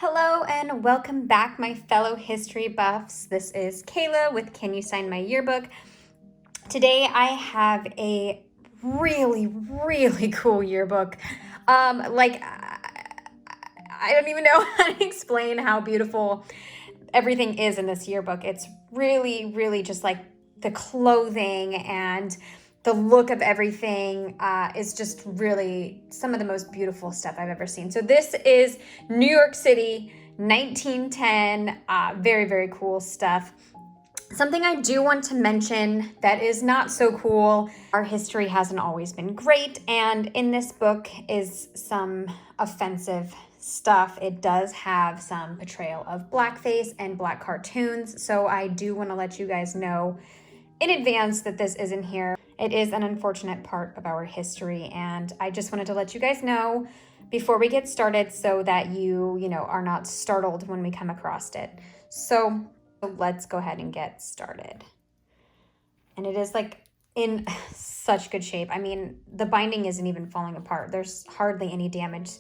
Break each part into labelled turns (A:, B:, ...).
A: Hello and welcome back, my fellow history buffs. This is Kayla with Can You Sign My Yearbook? Today I have a really cool yearbook. I don't even know how to explain how beautiful everything is in this yearbook. It's really just like the clothing and the look of everything is just really some of the most beautiful stuff I've ever seen. So this is New York City, 1910, very cool stuff. Something I do want to mention that is not so cool, our history hasn't always been great, and in this book is some offensive stuff. It does have some portrayal of blackface and black cartoons, so I do want to let you guys know in advance that this isn't here. It is an unfortunate part of our history, and I just wanted to let you guys know before we get started so that you are not startled when we come across it. So let's go ahead and get started. And it is like in such good shape. I mean, the binding isn't even falling apart. There's hardly any damage.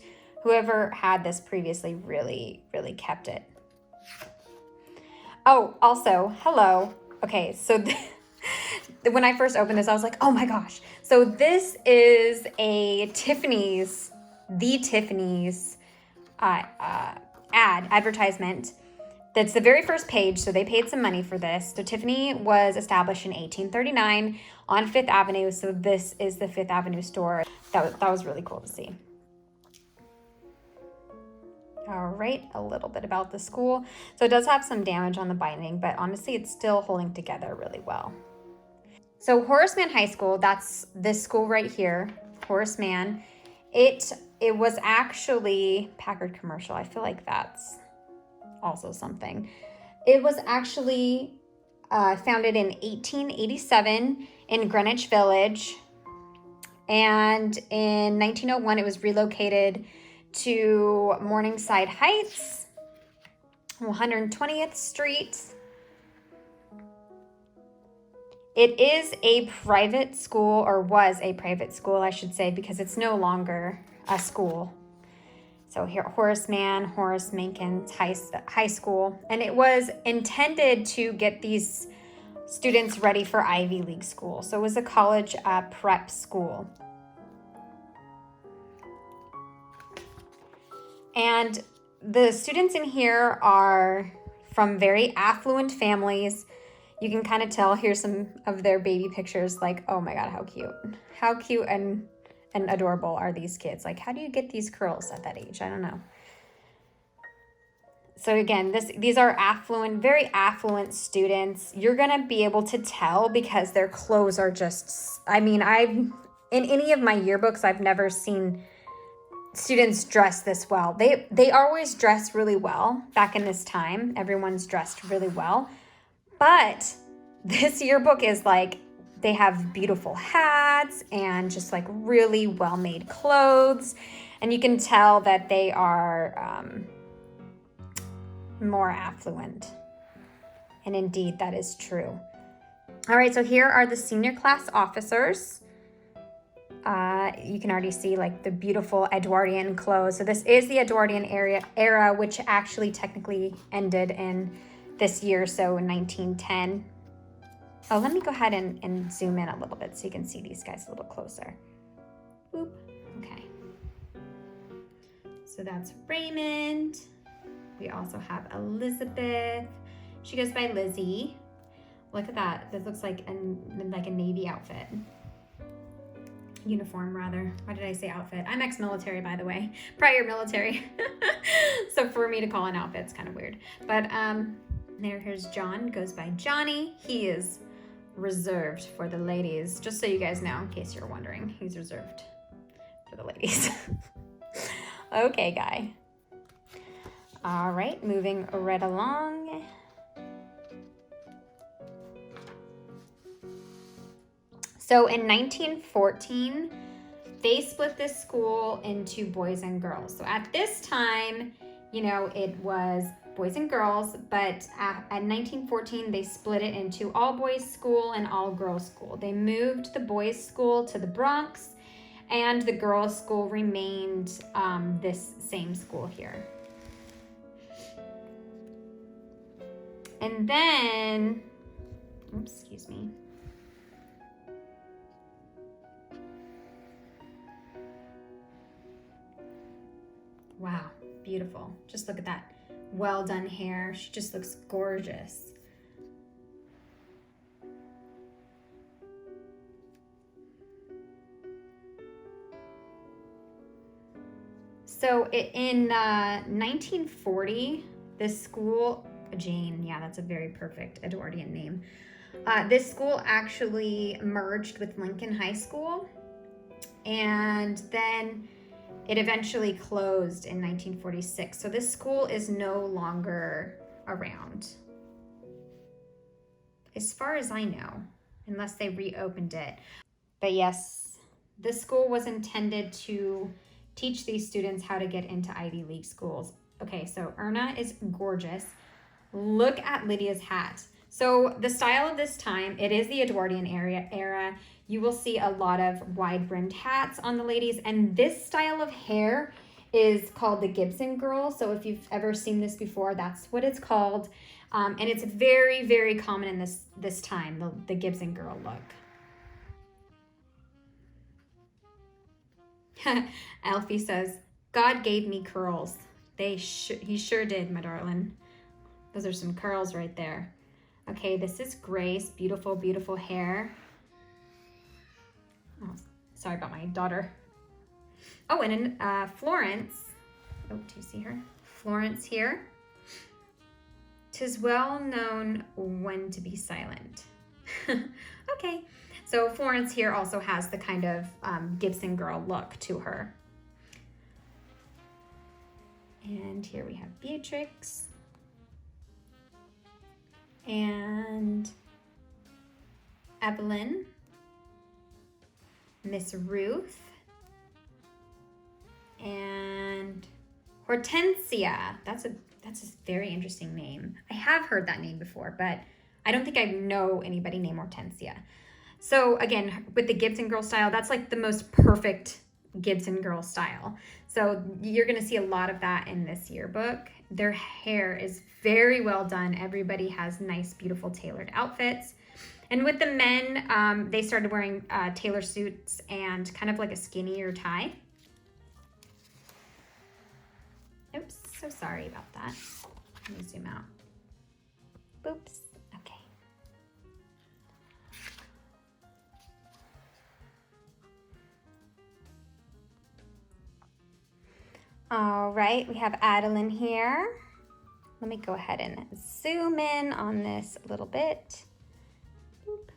A: Whoever had this previously really kept it. Oh, also, hello. Okay, so when I first opened this, I was like, oh my gosh. So this is a Tiffany's, the Tiffany's advertisement. That's the very first page, so they paid some money for this. So Tiffany was established in 1839 on Fifth Avenue. So this is the Fifth Avenue store. That was really cool to see. All right, a little bit about the school. So it does have some damage on the binding, but honestly, it's still holding together really well. So Horace Mann High School, that's this school right here, Horace Mann. It was actually Packard Commercial. I feel like that's also something. It was actually founded in 1887 in Greenwich Village. And in 1901, it was relocated to Morningside Heights, 120th Street. It is a private school, or was a private school, I should say, because it's no longer a school. So here, Horace Mannikin High School. And it was intended to get these students ready for Ivy League school. So it was a college prep school. And the students in here are from very affluent families. You can kind of tell, here's some of their baby pictures, like, oh my God, how cute. How cute and adorable are these kids? Like, how do you get these curls at that age? I don't know. So again, these are affluent, very affluent students. You're gonna be able to tell because their clothes are just, I mean, in any of my yearbooks, I've never seen students dress this well. They always dress really well back in this time. Everyone's dressed really well. But this yearbook is like, they have beautiful hats and just like really well-made clothes. And you can tell that they are more affluent. And indeed, that is true. All right, so here are the senior class officers. You can already see like the beautiful Edwardian clothes. So this is the Edwardian era, which actually technically ended in this year, so in 1910. Oh, let me go ahead and zoom in a little bit so you can see these guys a little closer. Boop. Okay. So that's Raymond. We also have Elizabeth. She goes by Lizzie. Look at that. This looks like a Navy outfit. Uniform, rather. Why did I say outfit? I'm ex-military, by the way. Prior military. So for me to call an outfit, it's kind of weird. But here's John. Goes by Johnny. He is reserved for the ladies. Just so you guys know, in case you're wondering, he's reserved for the ladies. Okay, guy. All right, moving right along. So in 1914, they split this school into boys and girls. So at this time, it was boys and girls, but at 1914, they split it into all boys school and all girls school. They moved the boys school to the Bronx, and the girls school remained this same school here. And then, oops, excuse me. Wow, beautiful. Just look at that well done hair. She just looks gorgeous. So in 1940, this school, Jane, yeah, that's a very perfect Edwardian name. This school actually merged with Lincoln High School, and then it eventually closed in 1946. So this school is no longer around, as far as I know, unless they reopened it. But yes, this school was intended to teach these students how to get into Ivy League schools. Okay, so Erna is gorgeous. Look at Lydia's hat. So the style of this time, it is the Edwardian era. You will see a lot of wide-brimmed hats on the ladies, and this style of hair is called the Gibson Girl. So if you've ever seen this before, that's what it's called. And it's very, very common in this time, the Gibson Girl look. Alfie says, God gave me curls. He sure did, my darling. Those are some curls right there. Okay, this is Grace. Beautiful, beautiful hair. Oh, sorry about my daughter. Oh, and in Florence. Oh, do you see her? Florence here. 'Tis well known when to be silent. Okay. So Florence here also has the kind of Gibson Girl look to her. And here we have Beatrix. And Evelyn. Miss Ruth. And Hortensia. That's a very interesting name. I have heard that name before, but I don't think I know anybody named Hortensia. So again, with the Gibson Girl style, that's like the most perfect Gibson Girl style. So you're gonna see a lot of that in this yearbook. Their hair is very well done. Everybody has nice, beautiful tailored outfits. And with the men, they started wearing tailor suits and kind of like a skinnier tie. Oops, so sorry about that. Let me zoom out. Oops. All right, we have Adeline here. Let me go ahead and zoom in on this a little bit. Boop.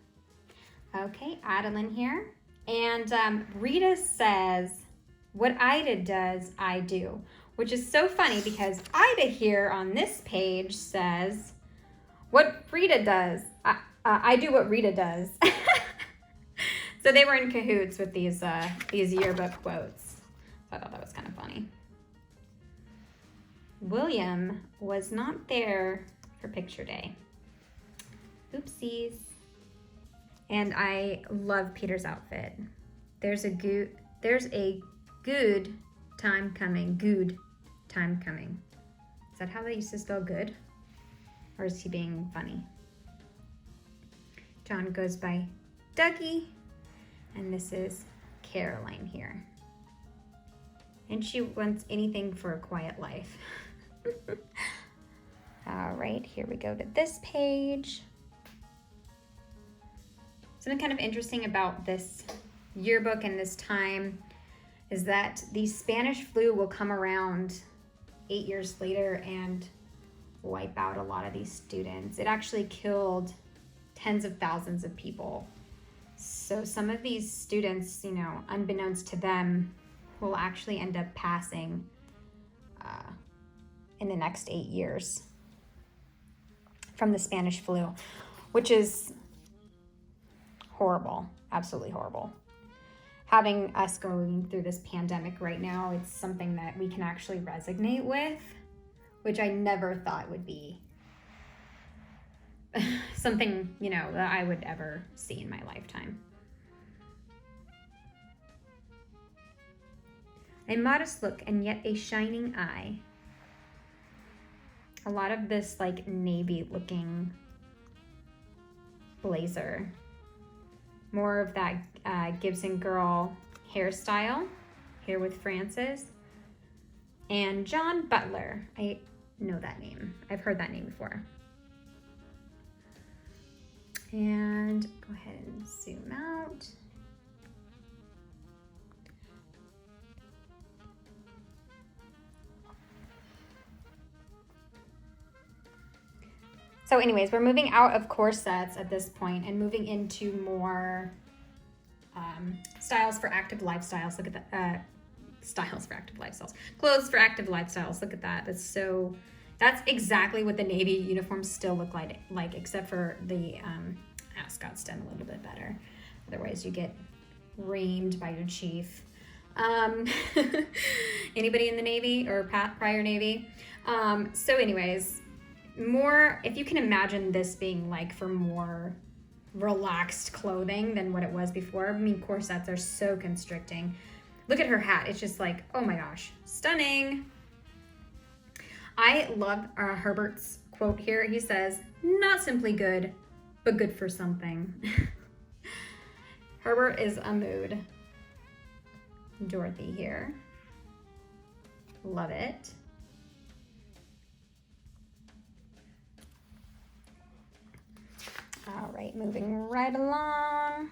A: Okay, Adeline here. And Rita says, what Ida does, I do, which is so funny because Ida here on this page says, what Rita does, I do what Rita does. So they were in cahoots with these yearbook quotes. So I thought that was kind of funny. William was not there for picture day. Oopsies. And I love Peter's outfit. There's a good time coming. Good time coming. Is that how they used to spell good? Or is he being funny? John goes by Dougie. And this is Caroline here. And she wants anything for a quiet life. All right, here we go to this page. Something kind of interesting about this yearbook and this time is that the Spanish flu will come around 8 years later and wipe out a lot of these students. It actually killed tens of thousands of people. So some of these students, unbeknownst to them, will actually end up passing in the next 8 years from the Spanish flu, which is horrible, absolutely horrible. Having us going through this pandemic right now, it's something that we can actually resonate with, which I never thought would be something, that I would ever see in my lifetime. A modest look and yet a shining eye. A lot of this like navy looking blazer. More of that Gibson Girl hairstyle here with Frances. And John Butler. I know that name. I've heard that name before. And go ahead and zoom out. So anyways, we're moving out of corsets at this point and moving into more styles for active lifestyles. Look at that. Styles for active lifestyles. Clothes for active lifestyles. Look at that. That's exactly what the Navy uniforms still look like except for the ascot's done a little bit better. Otherwise, you get reamed by your chief. Anybody in the Navy or prior Navy? So anyways, more, if you can imagine this being like for more relaxed clothing than what it was before. I mean, corsets are so constricting. Look at her hat. It's just like, oh my gosh, stunning. I love Herbert's quote here. He says, not simply good, but good for something. Herbert is a mood. Dorothy here. Love it. All right, moving right along.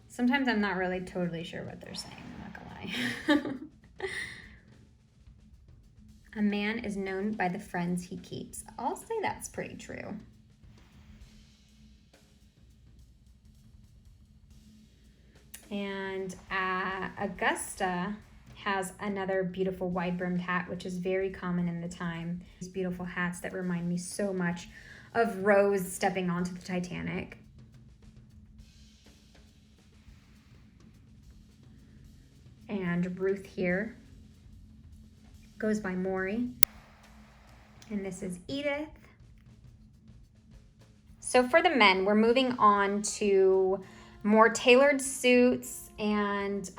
A: Sometimes I'm not really totally sure what they're saying, I'm not gonna lie. A man is known by the friends he keeps. I'll say that's pretty true. And Augusta has another beautiful wide-brimmed hat, which is very common in the time. These beautiful hats that remind me so much of Rose stepping onto the Titanic. And Ruth here goes by Maury. And this is Edith. So for the men, we're moving on to more tailored suits, and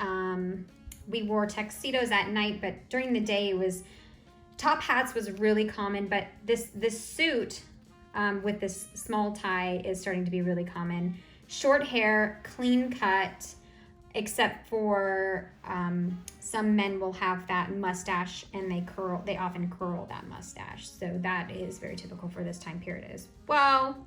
A: we wore tuxedos at night, but during the day it was top hats was really common, but this suit with this small tie is starting to be really common. Short hair, clean cut, except for some men will have that mustache and they often curl that mustache. So that is very typical for this time period as well.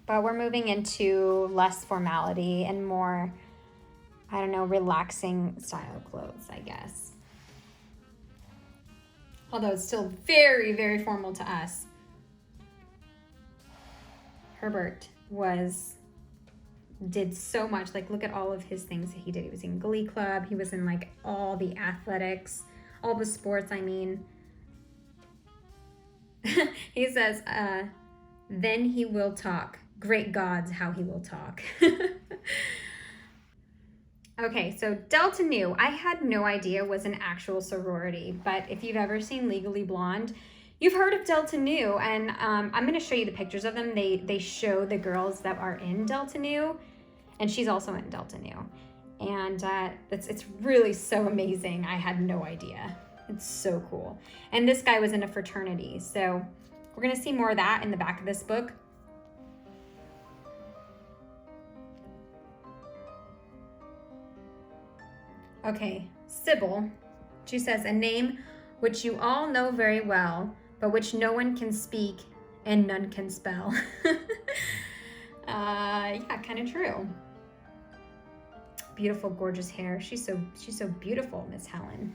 A: But we're moving into less formality and more, I don't know, relaxing style clothes, I guess. Although it's still very, very formal to us. Herbert did so much. Like, look at all of his things that he did. He was in Glee Club. He was in like all the athletics, all the sports, I mean. He says, then he will talk. Great gods, how he will talk. Okay, so Delta Nu, I had no idea was an actual sorority, but if you've ever seen Legally Blonde, you've heard of Delta Nu, and I'm going to show you the pictures of them. They show the girls that are in Delta Nu, and she's also in Delta Nu, and it's really so amazing. I had no idea. It's so cool. And this guy was in a fraternity, so we're going to see more of that in the back of this book. Okay, Sybil, she says, a name which you all know very well, but which no one can speak and none can spell. Yeah, kind of true. Beautiful, gorgeous hair. She's so beautiful, Miss Helen.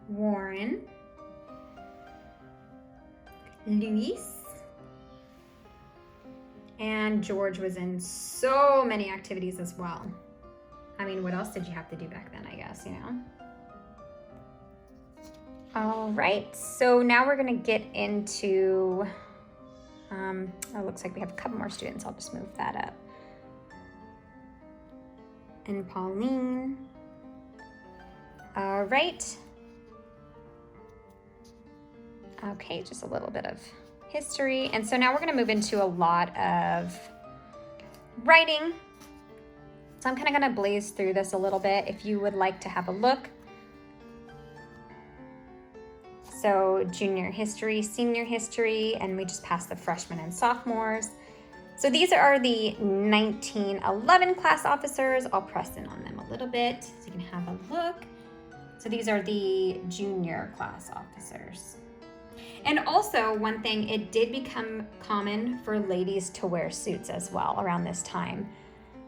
A: Warren. Luis. And George was in so many activities as well. I mean, what else did you have to do back then, I guess, you know? All right, so now we're gonna get into, it looks like we have a couple more students. I'll just move that up. And Pauline. All right. Okay, just a little bit of history. And so now we're gonna move into a lot of writing. So I'm kind of gonna blaze through this a little bit if you would like to have a look. So junior history, senior history, and we just passed the freshmen and sophomores. So these are the 1911 class officers. I'll press in on them a little bit so you can have a look. So these are the junior class officers. And also one thing, it did become common for ladies to wear suits as well around this time.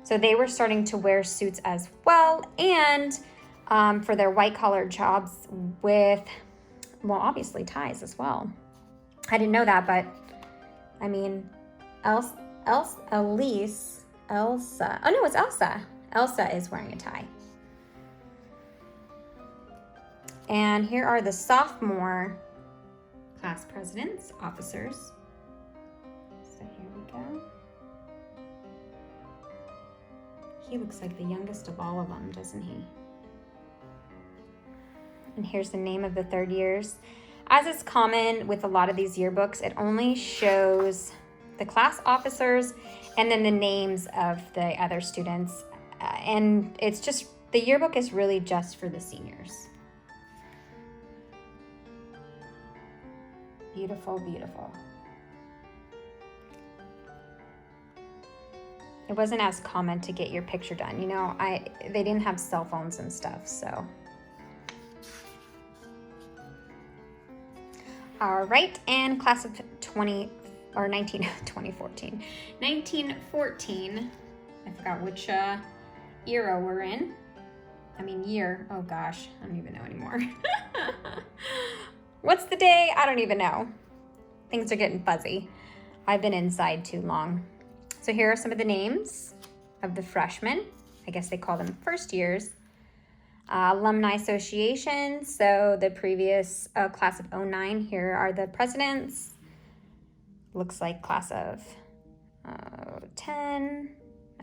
A: So they were starting to wear suits as well, and for their white collar jobs with, well, obviously ties as well. I didn't know that, but I mean, Elsa. Oh no, it's Elsa. Elsa is wearing a tie. And here are the sophomore class presidents, officers. So here we go. He looks like the youngest of all of them, doesn't he? And here's the name of the third years. As is common with a lot of these yearbooks, it only shows the class officers and then the names of the other students. And it's just, the yearbook is really just for the seniors. Beautiful, beautiful. It wasn't as common to get your picture done. You know, they didn't have cell phones and stuff, so. All right, and class of 2014. 1914, I forgot which era we're in. I mean year, oh gosh, I don't even know anymore. What's the day? I don't even know. Things are getting fuzzy. I've been inside too long. So here are some of the names of the freshmen. I guess they call them first years. Alumni association, so the previous class of 09, here are the presidents. Looks like class of 10.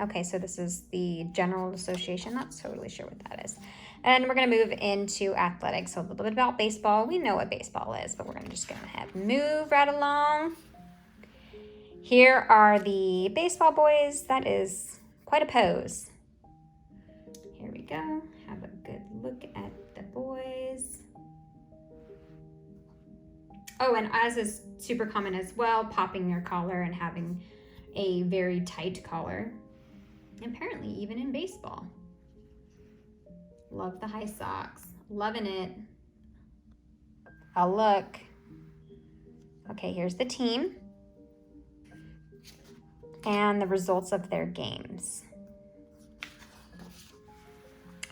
A: Okay, so this is the general association. Not totally sure what that is. And we're gonna move into athletics, so a little bit about baseball. We know what baseball is, but we're gonna just go ahead and move right along. Here are the baseball boys. That is quite a pose. Here we go. Have a good look at the boys. Oh, and as is super common as well, popping your collar and having a very tight collar. Apparently, even in baseball. Love the high socks. Loving it. A look. Okay, here's the team. And the results of their games.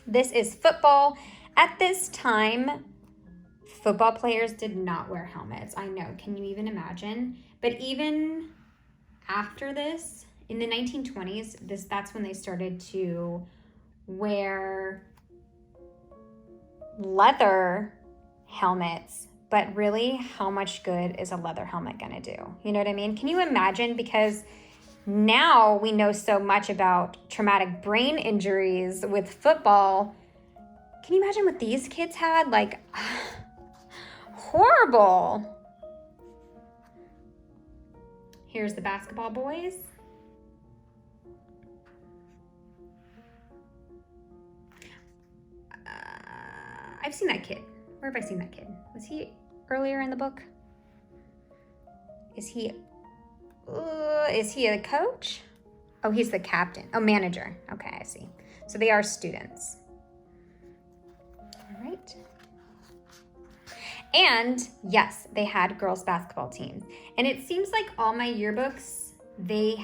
A: This is football. At this time, football players did not wear helmets. I know, can you even imagine? But even after this, in the 1920s, that's when they started to wear leather helmets. But really, how much good is a leather helmet gonna do? You know what I mean? Can you imagine? Because now we know so much about traumatic brain injuries with football. Can you imagine what these kids had? Like, horrible. Here's the basketball boys. I've seen that kid. Where have I seen that kid? Was he earlier in the book? Is he a coach? Oh, he's the captain. Oh, manager. Okay, I see. So they are students. All right. And yes, they had girls basketball teams. And it seems like all my yearbooks, the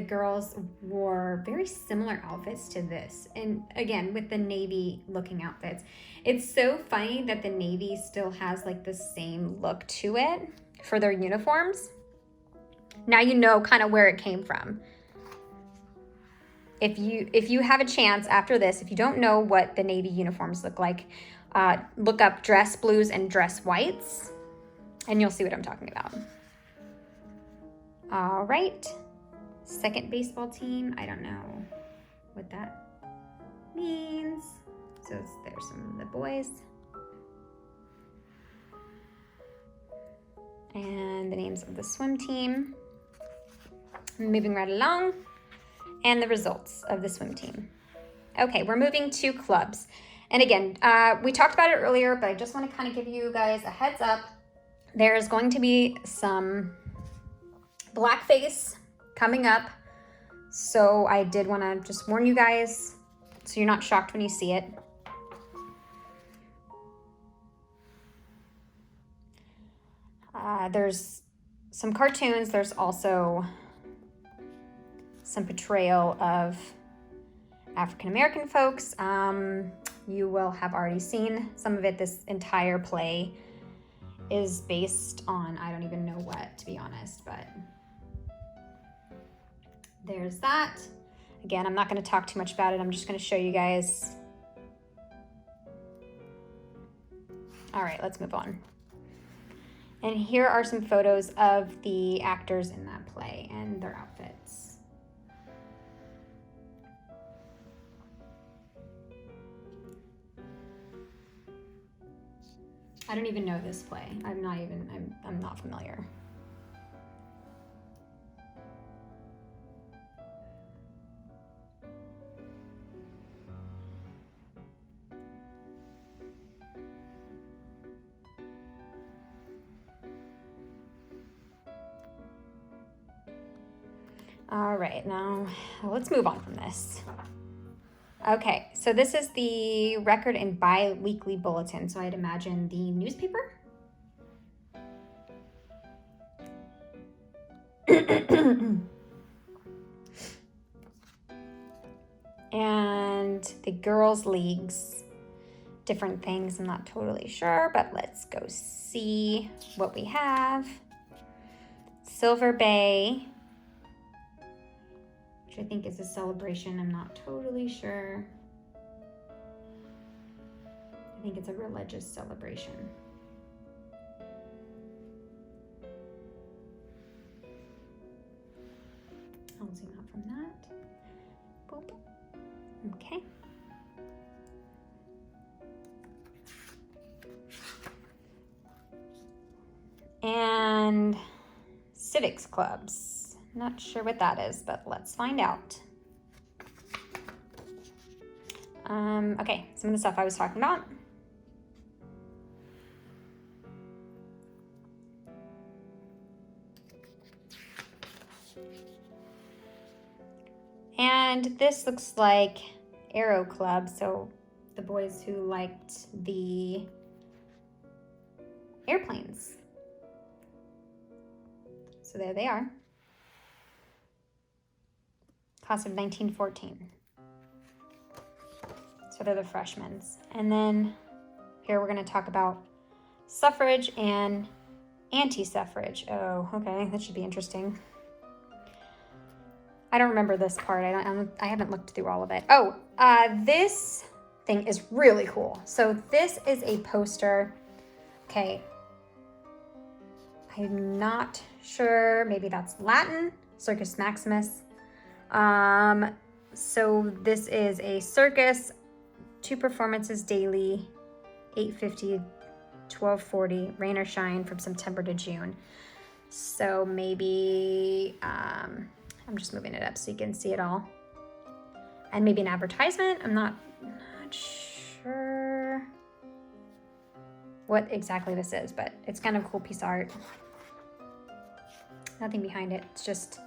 A: girls wore very similar outfits to this. And again, with the Navy looking outfits. It's so funny that the Navy still has like the same look to it for their uniforms. Now you know kind of where it came from. If you have a chance after this, if you don't know what the Navy uniforms look like, look up dress blues and dress whites, and you'll see what I'm talking about. All right, second baseball team. I don't know what that means. So there's some of the boys. And the names of the swim team. Moving right along. And the results of the swim team. Okay, we're moving to clubs. And again, we talked about it earlier, but I just want to kind of give you guys a heads up. There's going to be some blackface coming up. So I did want to just warn you guys so you're not shocked when you see it. There's some cartoons. There's also some portrayal of African-American folks. You will have already seen some of it. This entire play is based on, I don't even know what, to be honest, but there's that. Again, I'm not going to talk too much about it. I'm just going to show you guys. All right, let's move on. And here are some photos of the actors in that play and their outfits. I don't even know this play. I'm not familiar. All right, now let's move on from this. Okay, so this is the record and bi-weekly bulletin. So I'd imagine the newspaper. And the girls' leagues, different things. I'm not totally sure, but let's go see what we have. Silver Bay, which I think is a celebration. I'm not totally sure. I think it's a religious celebration. I'll zoom out from that. Boop. Okay. And Civics Clubs. Not sure what that is, but let's find out. Okay, some of the stuff I was talking about. And this looks like Aero Club, so the boys who liked the airplanes. So there they are. Class of 1914. So they're the freshmen. And then here we're going to talk about suffrage and anti-suffrage. Oh, okay, that should be interesting. I don't remember this part. I haven't looked through all of it. Oh, this thing is really cool. So this is a poster. Okay. I'm not sure. Maybe that's Latin. Circus Maximus. So this is a circus, 2 performances daily, 8:50, 12:40, rain or shine from September to June. So maybe, I'm just moving it up so you can see it all. And maybe an advertisement. I'm not sure what exactly this is, but it's kind of a cool piece of art. Nothing behind it. It's just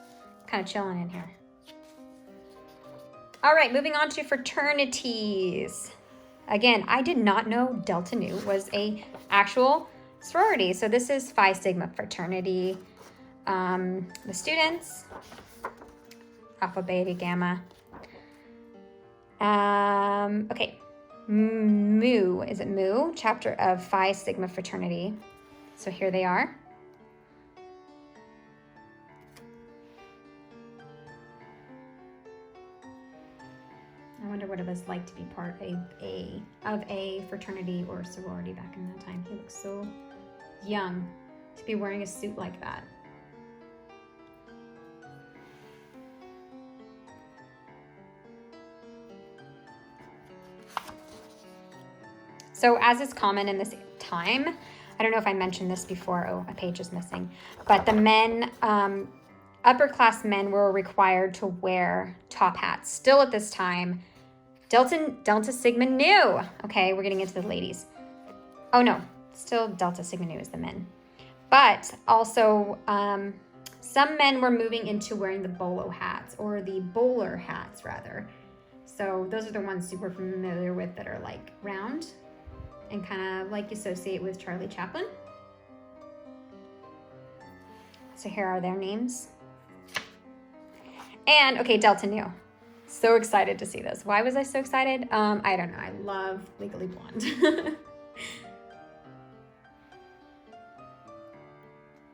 A: kind of chilling in here. All right, moving on to fraternities. Again, I did not know Delta Nu was a actual sorority. So this is Phi Sigma Fraternity. The students, Alpha, Beta, Gamma. Okay, Mu, is it Mu? Chapter of Phi Sigma Fraternity. So here they are. I wonder what it was like to be part of a fraternity or sorority back in that time. He looks so young to be wearing a suit like that. So as is common in this time, I don't know if I mentioned this before. Oh, a page is missing. But the men, upper class men were required to wear top hats. Still at this time. Delta Sigma Nu. Okay, we're getting into the ladies. Oh no, still Delta Sigma Nu is the men. But also, some men were moving into wearing the bolo hats, or the bowler hats rather. So those are the ones super familiar with, that are like round and kind of like associate with Charlie Chaplin. So here are their names. And okay, Delta Nu. So excited to see this. Why was I so excited? I don't know. I love Legally Blonde.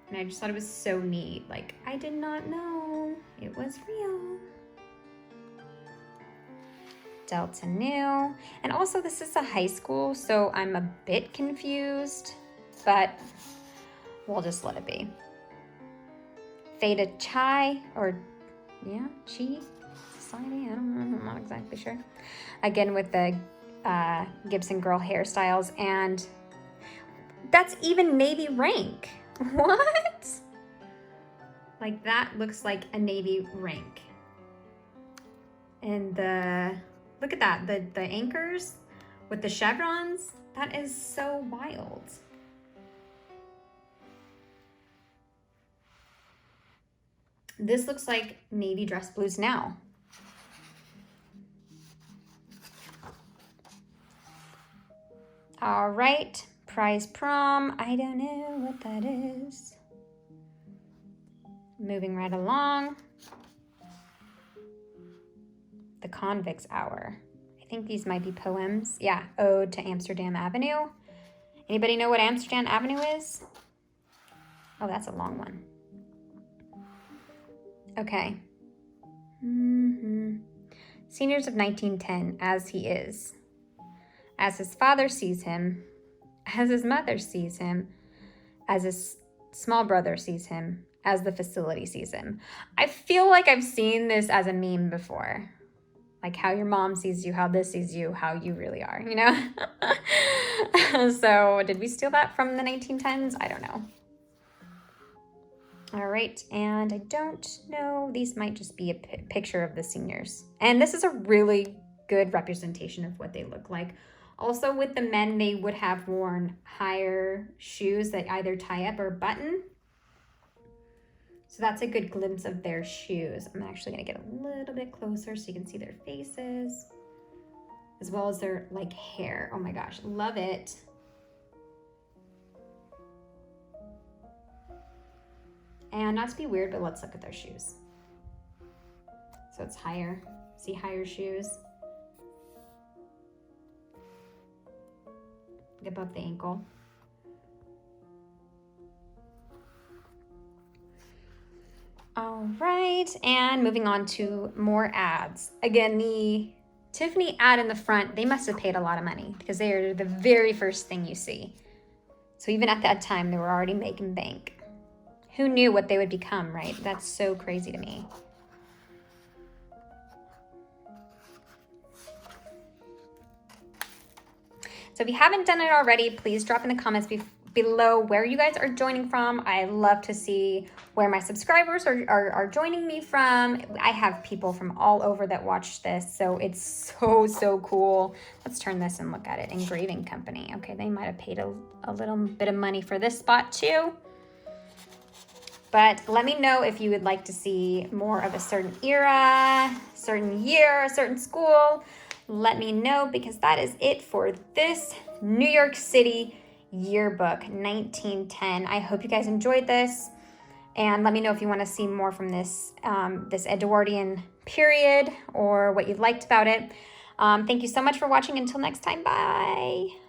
A: And I just thought it was so neat. Like, I did not know it was real. Delta Nu. And also, this is a high school, so I'm a bit confused, but we'll just let it be. Theta Chi, or yeah, Chi Society? I don't know. I'm not exactly sure. Again, with the Gibson Girl hairstyles, and that's even Navy rank. What? Like, that looks like a Navy rank. And look at that, the anchors with the chevrons, that is so wild. This looks like Navy dress blues now. All right, prize prom. I don't know what that is. Moving right along. The Convicts Hour. I think these might be poems. Yeah, Ode to Amsterdam Avenue. Anybody know what Amsterdam Avenue is? Oh, that's a long one. Okay. Seniors of 1910, as he is. As his father sees him, as his mother sees him, as his small brother sees him, as the facility sees him. I feel like I've seen this as a meme before. Like how your mom sees you, how this sees you, how you really are, you know? So did we steal that from the 1910s? I don't know. All right, and I don't know, these might just be a picture of the seniors. And this is a really good representation of what they look like. Also, with the men, they would have worn higher shoes that either tie up or button. So that's a good glimpse of their shoes. I'm actually gonna get a little bit closer so you can see their faces, as well as their like hair. Oh my gosh, love it. And not to be weird, but let's look at their shoes. So it's higher, see higher shoes. Above the ankle. All right, and moving on to more ads. Again, the Tiffany ad in the front, they must have paid a lot of money because they are the very first thing you see. So even at that time, they were already making bank. Who knew what they would become, right? That's so crazy to me. So if you haven't done it already, please drop in the comments below where you guys are joining from. I love to see where my subscribers are joining me from. I have people from all over that watch this, so it's so cool. Let's turn this and look at it. Engraving company. Okay, they might have paid a little bit of money for this spot too. But let me know if you would like to see more of a certain era, certain year, a certain school. Let me know, because that is it for this New York City yearbook 1910. I hope you guys enjoyed this, and let me know if you want to see more from this this Edwardian period, or what you liked about it. Thank you so much for watching. Until next time, bye.